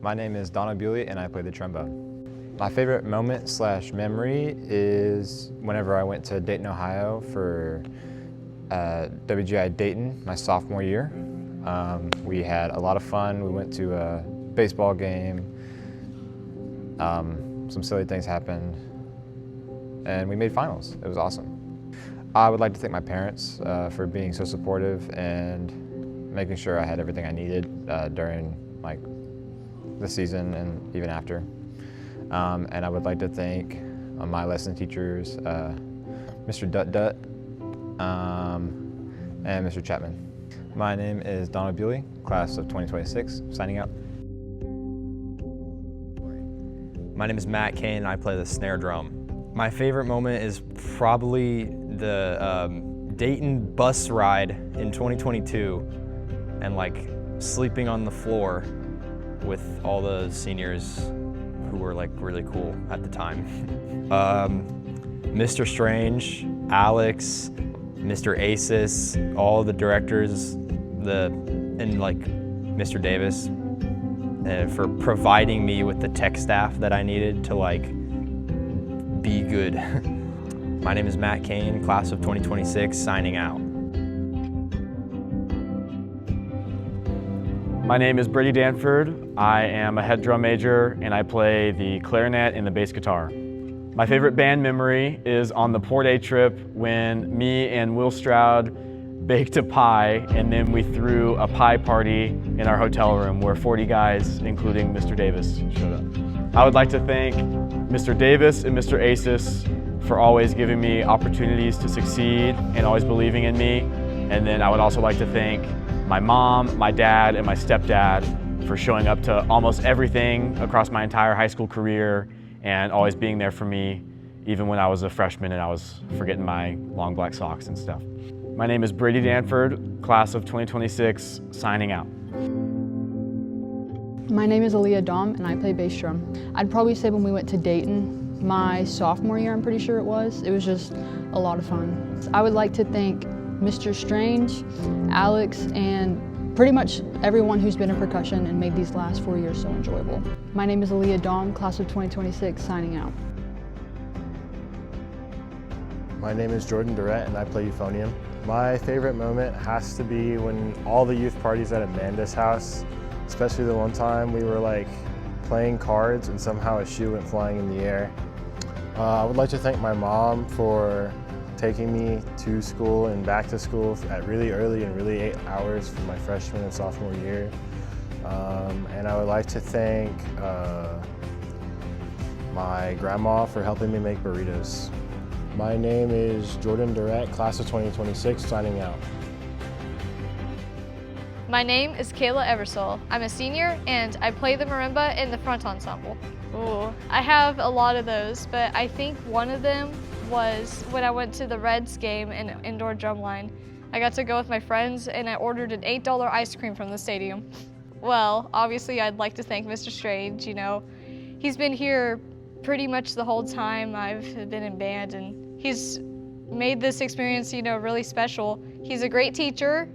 My name is Donna Bewley and I play the trombone. My favorite moment / memory is whenever I went to Dayton, Ohio for WGI Dayton my sophomore year. We had a lot of fun. We went to a baseball game. Some silly things happened and we made finals. It was awesome. I would like to thank my parents for being so supportive and making sure I had everything I needed during the season and even after. And I would like to thank my lesson teachers, Mr. Dutt and Mr. Chapman. My name is Donna Bewley, class of 2026, signing out. My name is Matt Kane and I play the snare drum. My favorite moment is probably the Dayton bus ride in 2022 and sleeping on the floor with all the seniors who were really cool at the time. Mr. Strange, Alex, Mr. Asis, all the directors, and Mr. Davis for providing me with the tech staff that I needed to be good. My name is Matt Kane, class of 2026, signing out. My name is Brady Danford. I am a head drum major and I play the clarinet and the bass guitar. My favorite band memory is on the Port A trip when me and Will Stroud baked a pie and then we threw a pie party in our hotel room where 40 guys, including Mr. Davis, showed up. I would like to thank Mr. Davis and Mr. Asis for always giving me opportunities to succeed and always believing in me. And then I would also like to thank my mom, my dad, and my stepdad for showing up to almost everything across my entire high school career and always being there for me, even when I was a freshman and I was forgetting my long black socks and stuff. My name is Brady Danford, class of 2026, signing out. My name is Aaliyah Dom and I play bass drum. I'd probably say when we went to Dayton, my sophomore year I'm pretty sure it was just a lot of fun. I would like to thank Mr. Strange, Alex, and pretty much everyone who's been in percussion and made these last 4 years so enjoyable. My name is Aaliyah Dom, class of 2026, signing out. My name is Jordan Durrett and I play euphonium. My favorite moment has to be when all the youth parties at Amanda's house, especially the one time we were playing cards and somehow a shoe went flying in the air. I would like to thank my mom for taking me to school and back to school at really early and really 8 hours for my freshman and sophomore year. And I would like to thank my grandma for helping me make burritos. My name is Jordan Durrett, class of 2026, signing out. My name is Kayla Eversole. I'm a senior and I play the marimba in the front ensemble. Ooh, I have a lot of those, but I think one of them was when I went to the Reds game in indoor drumline. I got to go with my friends and I ordered an $8 ice cream from the stadium. Well, obviously I'd like to thank Mr. Strange, He's been here pretty much the whole time I've been in band and he's made this experience, really special. He's a great teacher.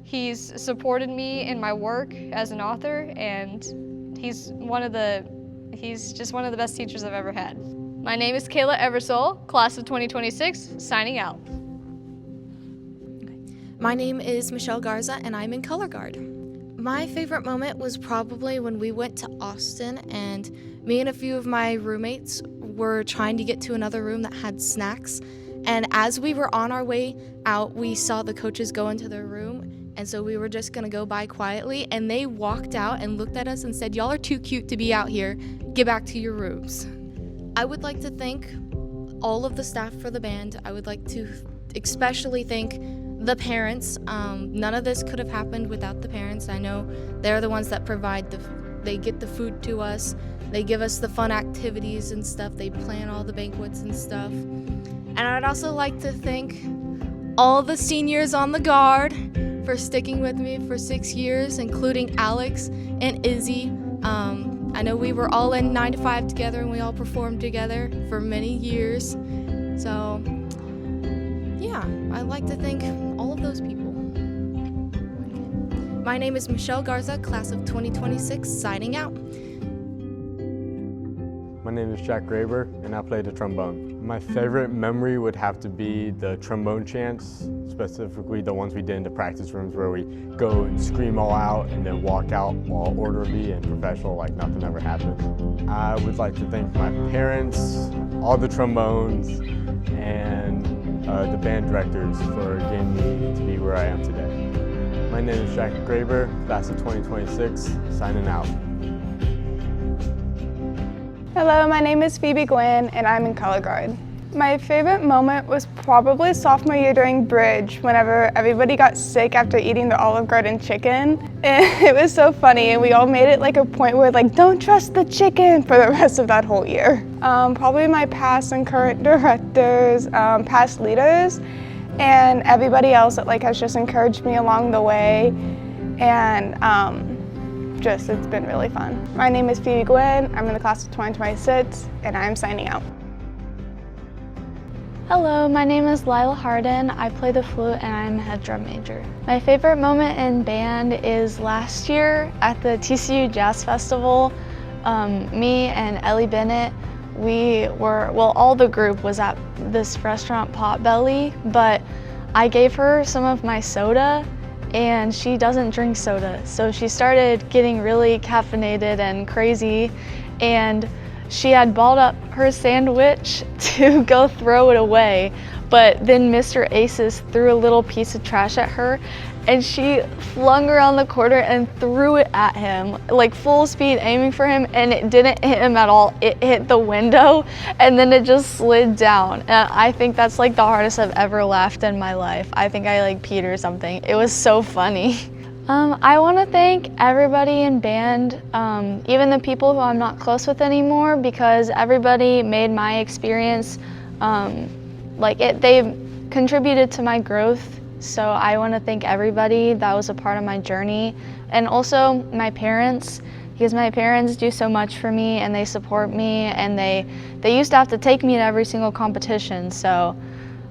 He's supported me in my work as an author and he's just one of the best teachers I've ever had. My name is Kayla Eversole, class of 2026, signing out. My name is Michelle Garza and I'm in color guard. My favorite moment was probably when we went to Austin and me and a few of my roommates were trying to get to another room that had snacks. And as we were on our way out, we saw the coaches go into their room. And so we were just gonna go by quietly and they walked out and looked at us and said, "Y'all are too cute to be out here. Get back to your rooms." I would like to thank all of the staff for the band. I would like to especially thank the parents. None of this could have happened without the parents. I know they're the ones that provide they get the food to us. They give us the fun activities and stuff. They plan all the banquets and stuff. And I'd also like to thank all the seniors on the guard for sticking with me for 6 years, including Alex and Izzy. I know we were all in 9 to 5 together and we all performed together for many years. So yeah, I'd like to thank all of those people. My name is Michelle Garza, class of 2026, signing out. My name is Jack Graber, and I play the trombone. My favorite memory would have to be the trombone chants, specifically the ones we did in the practice rooms where we go and scream all out and then walk out all orderly and professional like nothing ever happened. I would like to thank my parents, all the trombones, and the band directors for getting me to be where I am today. My name is Jack Graber, class of 2026, signing out. Hello, my name is Phoebe Gwynn and I'm in color guard. My favorite moment was probably sophomore year during bridge whenever everybody got sick after eating the Olive Garden chicken. And it was so funny and we all made it like a point where like, don't trust the chicken for the rest of that whole year. Probably my past and current directors, past leaders, and everybody else that like has just encouraged me along the way. And it's been really fun. My name is Phoebe Gwynn, I'm in the class of 2026, and I'm signing out. Hello, my name is Lila Harden. I play the flute and I'm a head drum major. My favorite moment in band is last year at the TCU Jazz Festival. Me and Ellie Bennett, all the group was at this restaurant Potbelly, but I gave her some of my soda and she doesn't drink soda. So she started getting really caffeinated and crazy, and she had balled up her sandwich to go throw it away, but then Mr. Aces threw a little piece of trash at her and she flung around the corner and threw it at him, like full speed aiming for him, and it didn't hit him at all. It hit the window and then it just slid down. And I think that's like the hardest I've ever laughed in my life. I think I like peed or something. It was so funny. I want to thank everybody in band, even the people who I'm not close with anymore, because everybody made my experience, they contributed to my growth. So I want to thank everybody that was a part of my journey, and also my parents, because my parents do so much for me and they support me, and they used to have to take me to every single competition,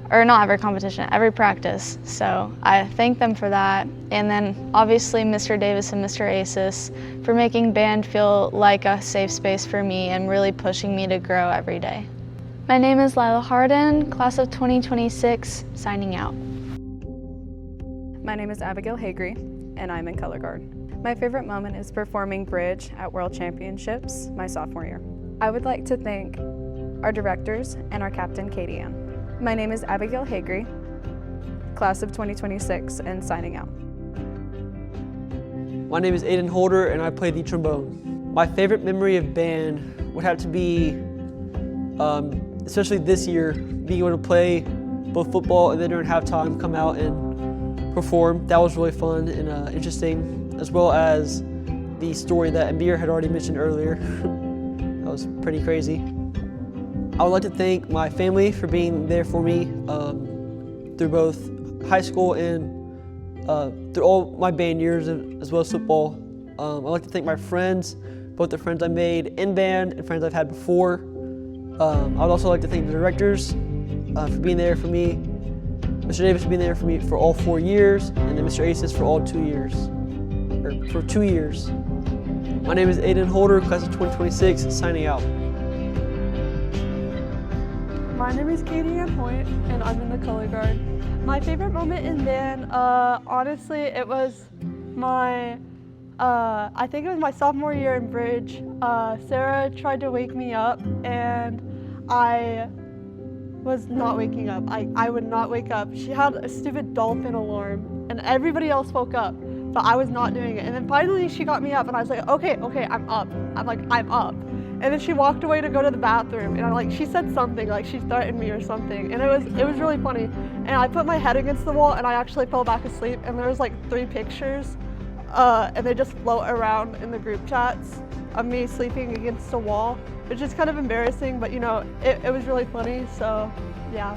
or not every competition, every practice. So I thank them for that. And then obviously Mr. Davis and Mr. Aces for making band feel like a safe space for me and really pushing me to grow every day. My name is Lila Harden, class of 2026, signing out. My name is Abigail Hagry, and I'm in color guard. My favorite moment is performing bridge at World Championships my sophomore year. I would like to thank our directors and our captain, Katie Ann. My name is Abigail Hagry, class of 2026, and signing out. My name is Aiden Holder, and I play the trombone. My favorite memory of band would have to be, especially this year, being able to play both football and then during halftime come out and perform. That was really fun and interesting, as well as the story that Amir had already mentioned earlier. That was pretty crazy. I would like to thank my family for being there for me through both high school and through all my band years, as well as football. I'd like to thank my friends, both the friends I made in band and friends I've had before. I would also like to thank the directors for being there for me, Mr. Davis for being there for me for all 4 years, and then Mr. Aces for all 2 years, or for 2 years. My name is Aiden Holder, class of 2026, signing out. My name is Katie Ann Hoyt, and I'm in the color guard. My favorite moment in band, honestly, it was my, I think it was my sophomore year in bridge. Sarah tried to wake me up, and I was not waking up. I would not wake up. She had a stupid dolphin alarm, and everybody else woke up, but I was not doing it. And then finally she got me up, and I was like, okay, I'm up. I'm up. And then she walked away to go to the bathroom, and she said something, like she threatened me or something, and it was really funny. And I put my head against the wall, and I actually fell back asleep, and there was 3 pictures, and they just float around in the group chats of me sleeping against the wall, which is kind of embarrassing, but it was really funny, so yeah.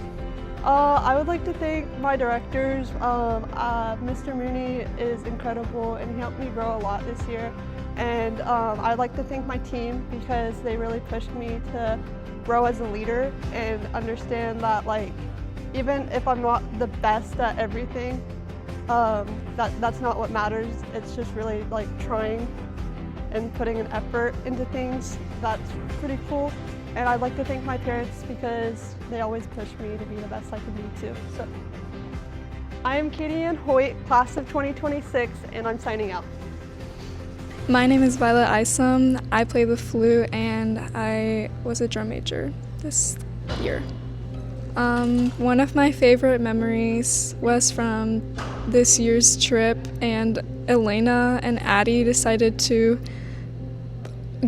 I would like to thank my directors. Mr. Mooney is incredible, and he helped me grow a lot this year. And I'd like to thank my team, because they really pushed me to grow as a leader and understand that even if I'm not the best at everything, that's not what matters. It's just really like trying and putting an effort into things. That's pretty cool. And I'd like to thank my parents because they always push me to be the best I can be too. So, I am Katie Ann Hoyt, class of 2026, and I'm signing out. My name is Violet Isom. I play the flute and I was a drum major this year. One of my favorite memories was from this year's trip, and Elena and Addie decided to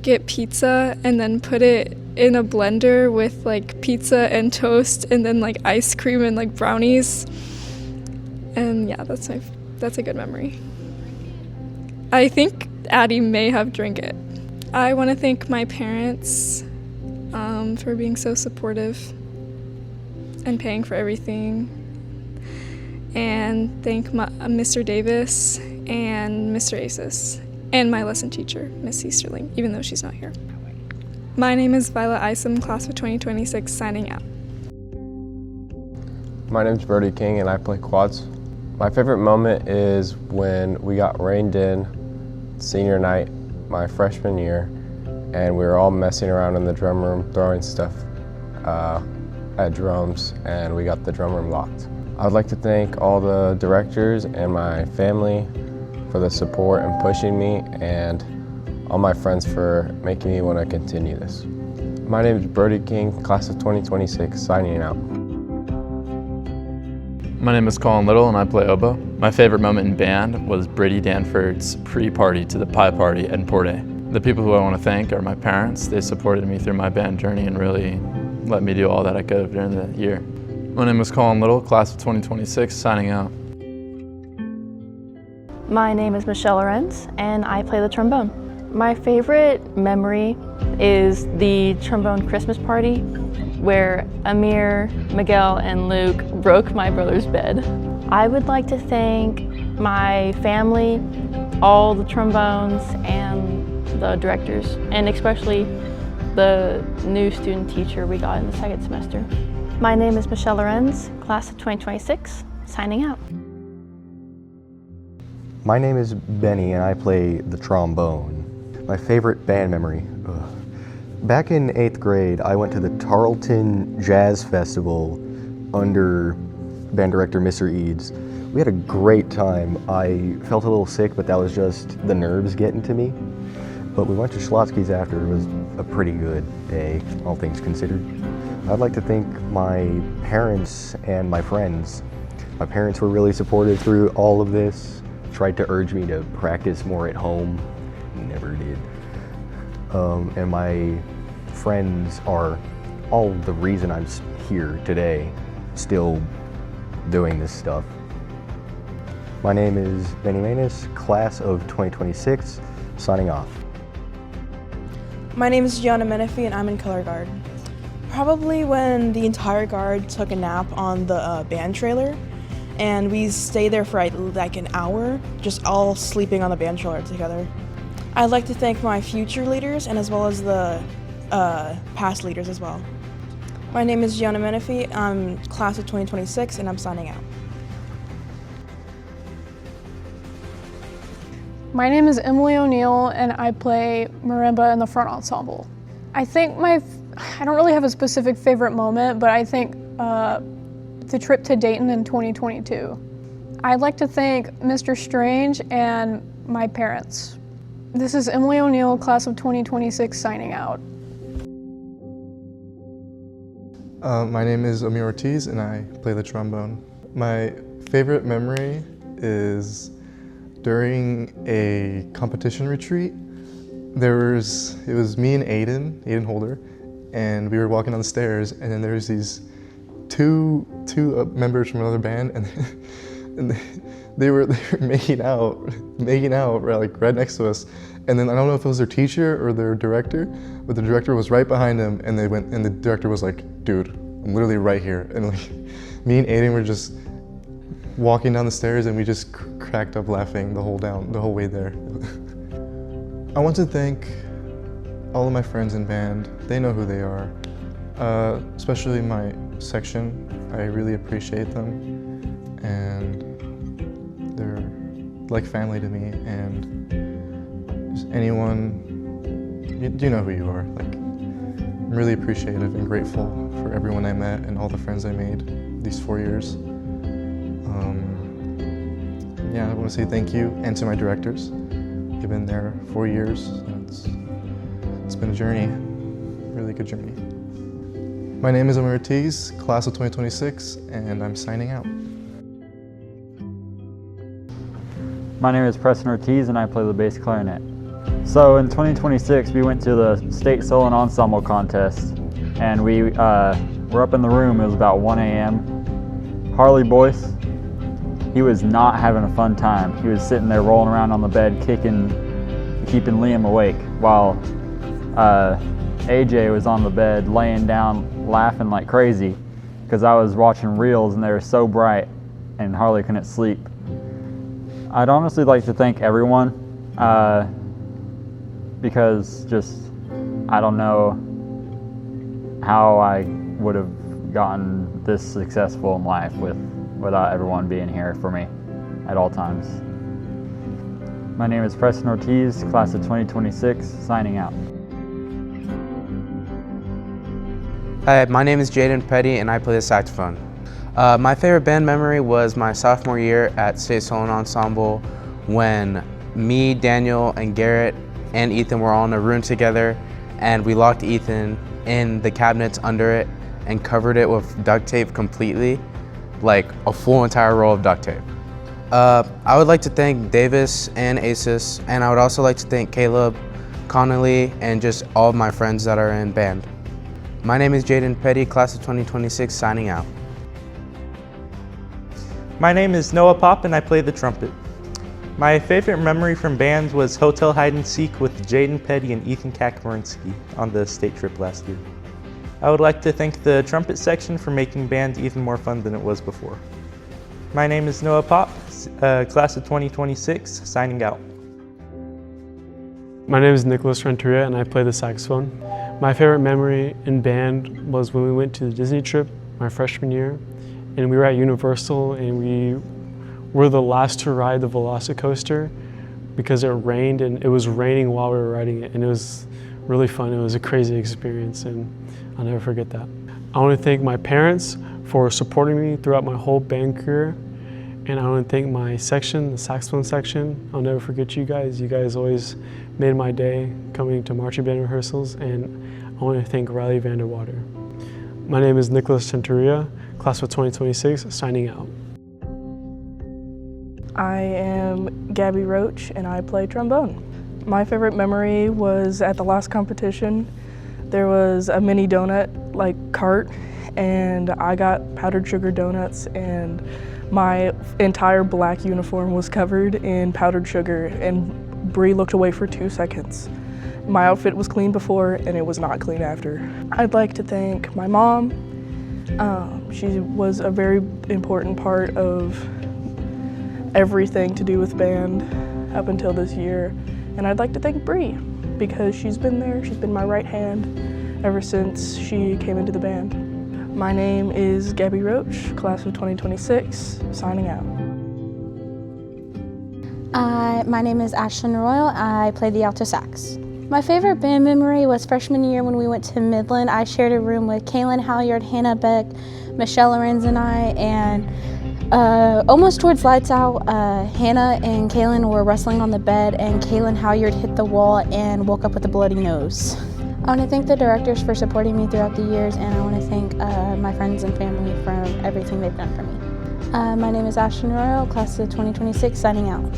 get pizza and then put it in a blender with like pizza and toast and then like ice cream and like brownies. And yeah, that's a good memory. I think Addie may have drank it. I want to thank my parents for being so supportive and paying for everything, and thank Mr. Davis and Mr. Asis and my lesson teacher, Miss Easterling, even though she's not here. My name is Violet Isom, class of 2026, signing out. My name's Brody King and I play quads. My favorite moment is when we got rained in senior night, my freshman year, and we were all messing around in the drum room, throwing stuff at drums, and we got the drum room locked. I would like to thank all the directors and my family for the support and pushing me, and all my friends for making me want to continue this. My name is Brody King, class of 2026, signing out. My name is Colin Little and I play oboe. My favorite moment in band was Brady Danford's pre-party to the pie party at Port A. The people who I want to thank are my parents. They supported me through my band journey and really let me do all that I could have during the year. My name is Colin Little, class of 2026, signing out. My name is Michelle Lorenz and I play the trombone. My favorite memory is the trombone Christmas party where Amir, Miguel, and Luke broke my brother's bed. I would like to thank my family, all the trombones, and the directors, and especially the new student teacher we got in the second semester. My name is Michelle Lorenz, class of 2026, signing out. My name is Benny and I play the trombone. My favorite band memory. Back in 8th grade, I went to the Tarleton Jazz Festival under band director Mr. Eads. We had a great time. I felt a little sick, but that was just the nerves getting to me. But we went to Schlotsky's after. It was a pretty good day, all things considered. I'd like to thank my parents and my friends. My parents were really supportive through all of this, tried to urge me to practice more at home, never did. And my friends are all the reason I'm here today, still doing this stuff. My name is Benny Manus, class of 2026, signing off. My name is Gianna Menifee and I'm in color guard. Probably when the entire guard took a nap on the band trailer, and we stayed there for like an hour, just all sleeping on the band trailer together. I'd like to thank my future leaders and as well as the past leaders as well. My name is Gianna Menifee, I'm class of 2026 and I'm signing out. My name is Emily O'Neill and I play marimba in the front ensemble. I think I don't really have a specific favorite moment, but I think the trip to Dayton in 2022. I'd like to thank Mr. Strange and my parents. This is Emily O'Neill, class of 2026, signing out. My name is Amir Ortiz and I play the trombone. My favorite memory is during a competition retreat. It was me and Aiden Holder, and we were walking down the stairs, and then there was these two members from another band, and they were making out right next to us. And then I don't know if it was their teacher or their director, but the director was right behind them, and the director was like, "Dude, I'm literally right here." And like, me and Aiden were just walking down the stairs, and we just cracked up laughing the whole way there. I want to thank all of my friends in band. They know who they are, especially my section. I really appreciate them, and like family to me, and just anyone, you know who you are. Like, I'm really appreciative and grateful for everyone I met and all the friends I made these 4 years. Yeah, I want to say thank you, and to my directors. They've been there 4 years, and it's been a journey, really good journey. My name is Amir Ortiz, class of 2026, and I'm signing out. My name is Preston Ortiz, and I play the bass clarinet. So in 2026, we went to the state solo and ensemble contest, and we were up in the room. It was about 1 a.m. Harley Boyce, he was not having a fun time. He was sitting there rolling around on the bed, kicking, keeping Liam awake, while AJ was on the bed laying down laughing like crazy because I was watching reels and they were so bright and Harley couldn't sleep. I'd honestly like to thank everyone because just I don't know how I would have gotten this successful in life without everyone being here for me at all times. My name is Preston Ortiz, class of 2026, signing out. Hi, my name is Jaden Petty and I play the saxophone. My favorite band memory was my sophomore year at State Solo Ensemble when me, Daniel, and Garrett and Ethan were all in a room together and we locked Ethan in the cabinets under it and covered it with duct tape completely, like a full entire roll of duct tape. I would like to thank Davis and Asus, and I would also like to thank Caleb, Connolly, and just all of my friends that are in band. My name is Jaden Petty, class of 2026, signing out. My name is Noah Pop and I play the trumpet. My favorite memory from band was Hotel Hide and Seek with Jaden Petty and Ethan Kakmarinsky on the state trip last year. I would like to thank the trumpet section for making band even more fun than it was before. My name is Noah Pop, class of 2026, signing out. My name is Nicholas Renteria and I play the saxophone. My favorite memory in band was when we went to the Disney trip my freshman year, and we were at Universal and we were the last to ride the Velocicoaster because it rained, and it was raining while we were riding it, and it was really fun. It was a crazy experience and I'll never forget that. I want to thank my parents for supporting me throughout my whole band career, and I want to thank my section, the saxophone section. I'll never forget you guys. You guys always made my day coming to marching band rehearsals, and I want to thank Riley Vanderwater. My name is Nicholas Centuria, class of 2026, signing out. I am Gabby Roach and I play trombone. My favorite memory was at the last competition. There was a mini donut cart and I got powdered sugar donuts, and my entire black uniform was covered in powdered sugar, and Bree looked away for 2 seconds. My outfit was clean before and it was not clean after. I'd like to thank my mom. She was a very important part of everything to do with band up until this year. And I'd like to thank Bree because she's been there. She's been my right hand ever since she came into the band. My name is Gabby Roach, class of 2026, signing out. My name is Ashlyn Royal. I play the alto sax. My favorite band memory was freshman year when we went to Midland. I shared a room with Kaylin Halyard, Hannah Beck, Michelle Lorenz, and I, and almost towards lights out, Hannah and Kaylin were wrestling on the bed, and Kaylin Halyard hit the wall and woke up with a bloody nose. I want to thank the directors for supporting me throughout the years, and I want to thank my friends and family for everything they've done for me. My name is Ashlyn Royal, class of 2026, signing out.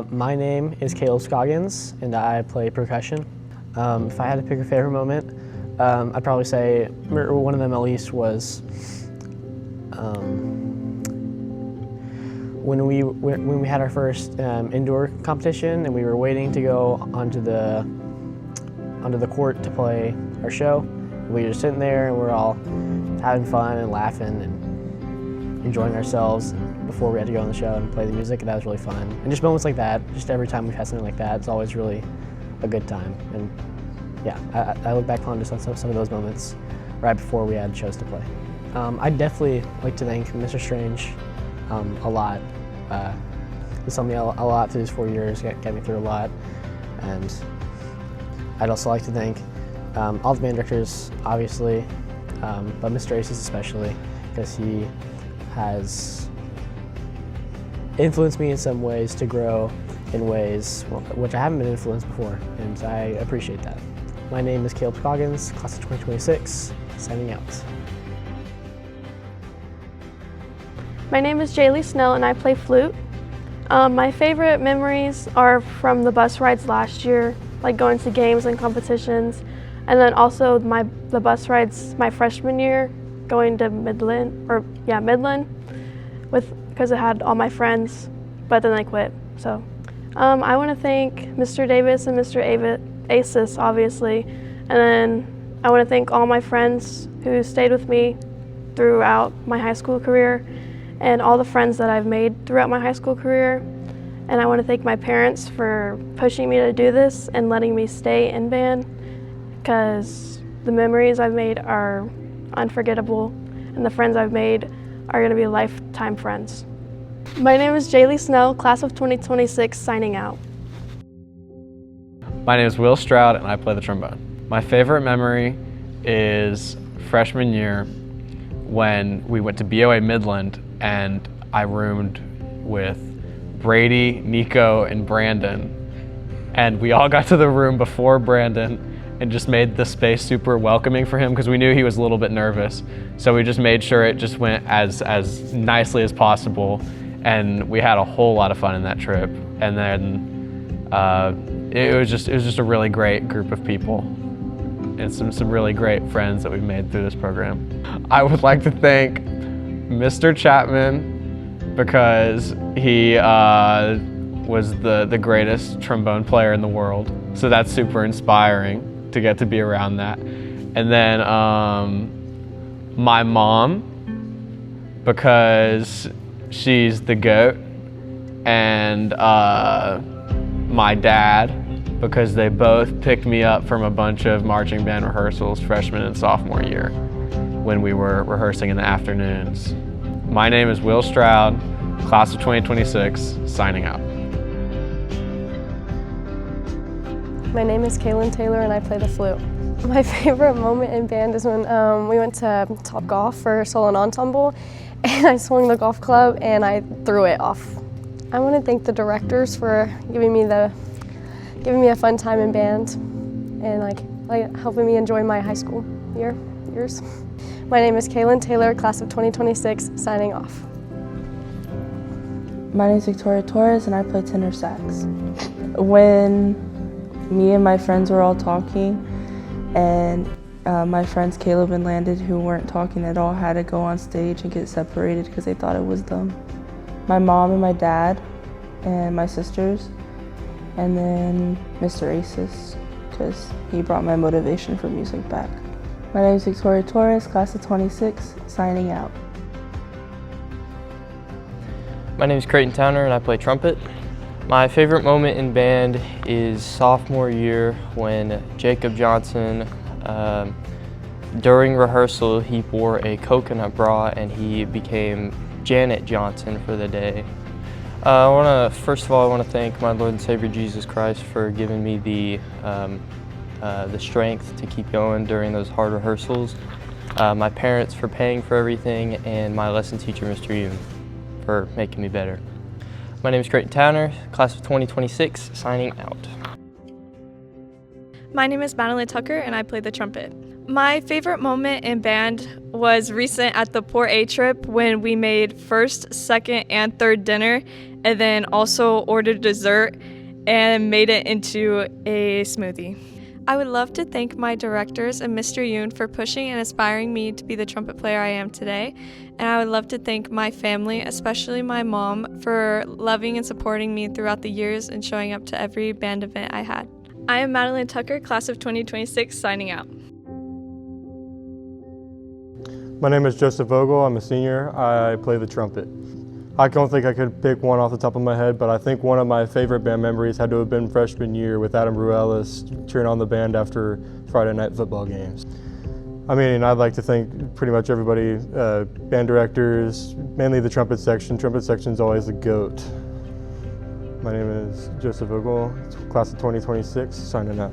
My name is Caleb Scoggins, and I play percussion. If I had to pick a favorite moment, I'd probably say, or one of them at least, was when we had our first indoor competition and we were waiting to go onto the court to play our show. We were just sitting there and we're all having fun and laughing and enjoying ourselves before we had to go on the show and play the music, and that was really fun. And just moments like that, just every time we've had something like that, it's always really a good time. And yeah, I look back on just some of those moments right before we had shows to play. I'd definitely like to thank Mr. Strange a lot. He's helped me a lot through these 4 years, got me through a lot. And I'd also like to thank all the band directors, obviously, but Mr. Aces especially, because he has influenced me in some ways to grow in ways which I haven't been influenced before, and I appreciate that. My name is Caleb Scoggins, class of 2026, signing out. My name is Jaylee Snell and I play flute. My favorite memories are from the bus rides last year, like going to games and competitions, and then also the bus rides my freshman year, going to Midland, because I had all my friends, but then I quit. So I want to thank Mr. Davis and Mr. Aces, obviously, and then I want to thank all my friends who stayed with me throughout my high school career, and all the friends that I've made throughout my high school career. And I want to thank my parents for pushing me to do this and letting me stay in band, because the memories I've made are unforgettable, and the friends I've made are going to be lifetime friends. My name is Jaylee Snell, class of 2026, signing out. My name is Will Stroud and I play the trombone. My favorite memory is freshman year when we went to BOA Midland and I roomed with Brady, Nico, and Brandon. And we all got to the room before Brandon and just made the space super welcoming for him because we knew he was a little bit nervous. So we just made sure it just went as nicely as possible. And we had a whole lot of fun in that trip. And then it was just a really great group of people and some really great friends that we've made through this program. I would like to thank Mr. Chapman because he was the greatest trombone player in the world. So that's super inspiring to get to be around that. And then my mom, because she's the GOAT, and my dad, because they both picked me up from a bunch of marching band rehearsals freshman and sophomore year when we were rehearsing in the afternoons. My name is Will Stroud, class of 2026, signing out. My name is Kaylin Taylor and I play the flute. My favorite moment in band is when we went to Topgolf for solo and ensemble, and I swung the golf club and I threw it off. I want to thank the directors for giving me a fun time in band and like helping me enjoy my high school years. My name is Kaylin Taylor, class of 2026, signing off. My name is Victoria Torres and I play tenor sax. When me and my friends were all talking and my friends Caleb and Landon, who weren't talking at all, had to go on stage and get separated because they thought it was them. My mom and my dad and my sisters, and then Mr. Aces, because he brought my motivation for music back. My name is Victoria Torres, class of 26, signing out. My name is Creighton Towner and I play trumpet. My favorite moment in band is sophomore year when Jacob Johnson, during rehearsal, he wore a coconut bra and he became Janet Johnson for the day. First of all, I want to thank my Lord and Savior Jesus Christ for giving me the strength to keep going during those hard rehearsals, my parents for paying for everything, and my lesson teacher, Mr. Yoon, for making me better. My name is Creighton Towner, class of 2026, signing out. My name is Madeline Tucker and I play the trumpet. My favorite moment in band was recent at the Port A trip when we made first, second, and third dinner and then also ordered dessert and made it into a smoothie. I would love to thank my directors and Mr. Yoon for pushing and inspiring me to be the trumpet player I am today. And I would love to thank my family, especially my mom, for loving and supporting me throughout the years and showing up to every band event I had. I am Madeline Tucker, class of 2026, signing out. My name is Joseph Vogel. I'm a senior. I play the trumpet. I don't think I could pick one off the top of my head, but I think one of my favorite band memories had to have been freshman year with Adam Ruelas cheering on the band after Friday night football games. I mean, I'd like to thank pretty much everybody, band directors, mainly the trumpet section. Trumpet section's always the GOAT. My name is Joseph Vogel, class of 2026, signing up.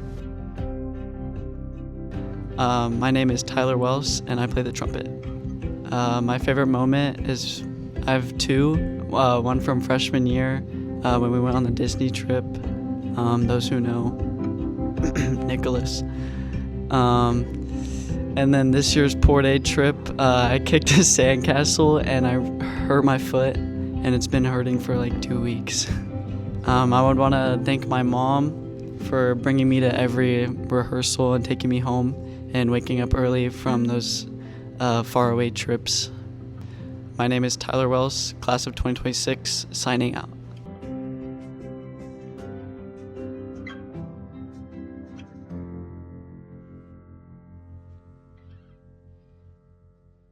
My name is Tyler Wells, and I play the trumpet. My favorite moment is, I have two. One from freshman year, when we went on the Disney trip. Those who know, Nicholas. And then this year's Port A trip, I kicked a sandcastle and I hurt my foot, and it's been hurting for like 2 weeks. I would want to thank my mom for bringing me to every rehearsal and taking me home and waking up early from those faraway trips. My name is Tyler Wells, class of 2026, signing out.